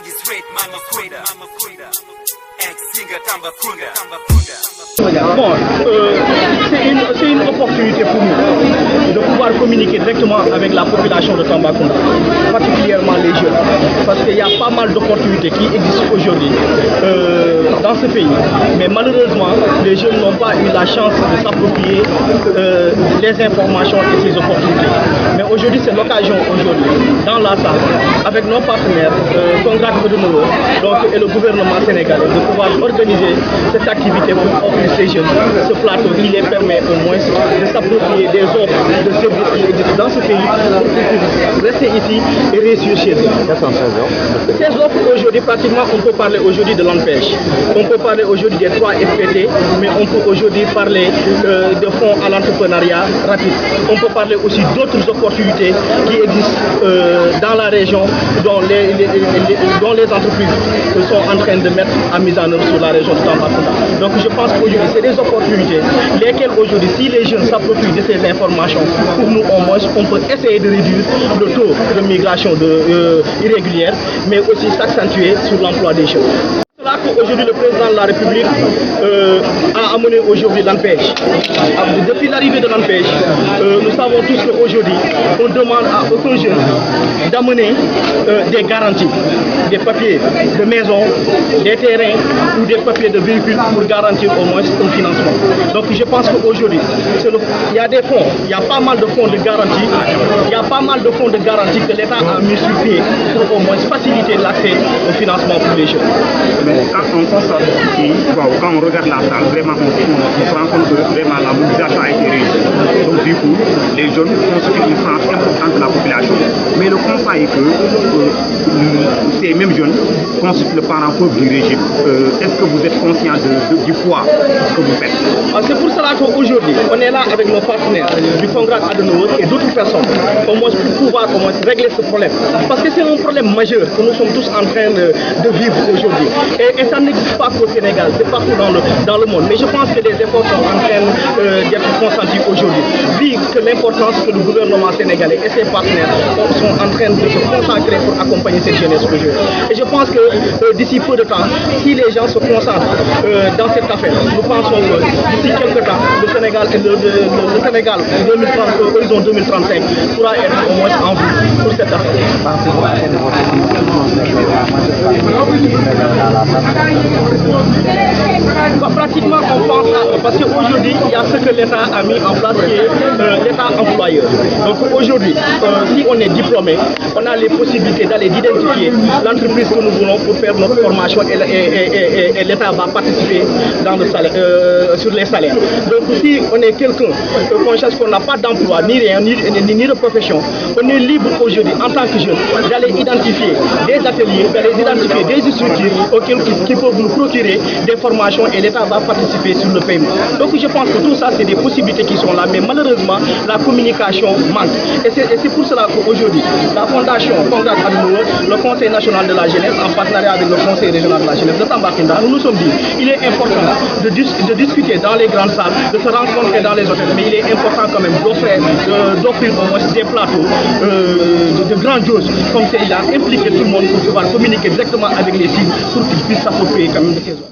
Mangi straight, Mama Kuida. Ex-singer Tambakunda. Bon, c'est une opportunité pour nous de pouvoir communiquer directement avec la population de Tambacounda, particulièrement les jeunes, parce qu'il y a pas mal d'opportunités qui existent aujourd'hui dans ce pays. Mais malheureusement, les jeunes n'ont pas eu la chance de s'approprier les informations et ces opportunités. Mais aujourd'hui, c'est l'occasion dans la salle, avec nos partenaires, Congrès de Nouveau, et le gouvernement sénégalais, de pouvoir organiser cette activité pour offrir ces jeunes ce plateau qui les permet au moins de s'approprier des offres de services qui existent dans ce pays pour rester ici et réussir chez eux. Ces offres aujourd'hui, pratiquement, on peut parler aujourd'hui de l'empêche, on peut parler aujourd'hui des 3 FPT, mais on peut aujourd'hui parler de fonds à l'entrepreneuriat rapide. On peut parler aussi d'autres opportunités qui existent dans la région dont les entreprises sont en train de mettre à mise en œuvre sur la région de Tambacounda. Donc je pense qu'aujourd'hui, c'est des opportunités lesquelles aujourd'hui, si les jeunes s'approprient de ces informations, pour nous au moins, on peut essayer de réduire le taux de migration irrégulière, mais aussi s'accentuer sur l'emploi des jeunes. C'est là qu'aujourd'hui le président de la République a amené aujourd'hui l'ANPEJ. Depuis l'arrivée de l'ANPEJ, nous savons tous qu'aujourd'hui, on demande à aucun jeune d'amener des garanties, des papiers de maison, des terrains ou des papiers de véhicules pour garantir au moins un financement. Donc je pense qu'aujourd'hui, il y a des fonds, il y a pas mal de fonds de garantie, que l'État a mis sur pied pour au moins faciliter l'accès au financement pour les jeunes. Mais quand on constate ici, quand on regarde la salle, vraiment on se rend compte que vraiment la mobilisation a été réussie. Donc du coup, les jeunes constituent une frange importante de la population. Mais le constat est que ces mêmes jeunes constituent le parent pauvre du régime. Est-ce que vous êtes conscient du poids que vous faites? C'est pour cela qu'aujourd'hui, on est là avec nos partenaires du Congrès de Nouveau et d'autres personnes, au moins pour pouvoir régler ce problème. Parce que c'est un problème majeur que nous sommes tous en train de vivre aujourd'hui. Et ça n'existe pas qu'au Sénégal, c'est partout dans le monde. Mais je pense que les efforts sont en train d'être consentis aujourd'hui. Vu que l'importance que le gouvernement sénégalais et ses partenaires sont en train de se consacrer pour accompagner cette jeunesse aujourd'hui. Et je pense que d'ici peu de temps, si les gens se concentrent dans cette affaire, nous pensons que d'ici quelques temps, le Sénégal, horizon 2035, pourra être au moins en vue pour cette affaire. Pratiquement, on pense parce qu'aujourd'hui, il y a ce que l'État a mis en place qui est l'État employeur. Donc aujourd'hui, si on est diplômé, on a les possibilités d'aller d'identifier l'entreprise que nous voulons pour faire notre formation et l'État va participer dans le salaire, sur les salaires. Donc si on est quelqu'un conscient qu'on n'a pas d'emploi, ni rien, ni de profession, on est libre aujourd'hui en tant que jeune d'aller identifier des ateliers, d'aller identifier des structures qui peuvent nous procurer des formations et l'État va participer sur le paiement. Donc je pense que tout ça c'est des possibilités qui sont là, mais malheureusement la communication manque. Et c'est pour cela qu'aujourd'hui, la Fondation Congrès de Nouveau, le Conseil national de la jeunesse, en partenariat avec le Conseil régional de la jeunesse de Tambacounda, nous nous sommes dit il est important de discuter dans les grandes salles, de se rencontrer dans les hôtels, mais il est important quand même d'offrir au moins des plateaux de grandioses comme celui-là, impliquer tout le monde pour pouvoir communiquer directement avec les cibles pour qu'ils puissent s'approprier quand même de ces zones.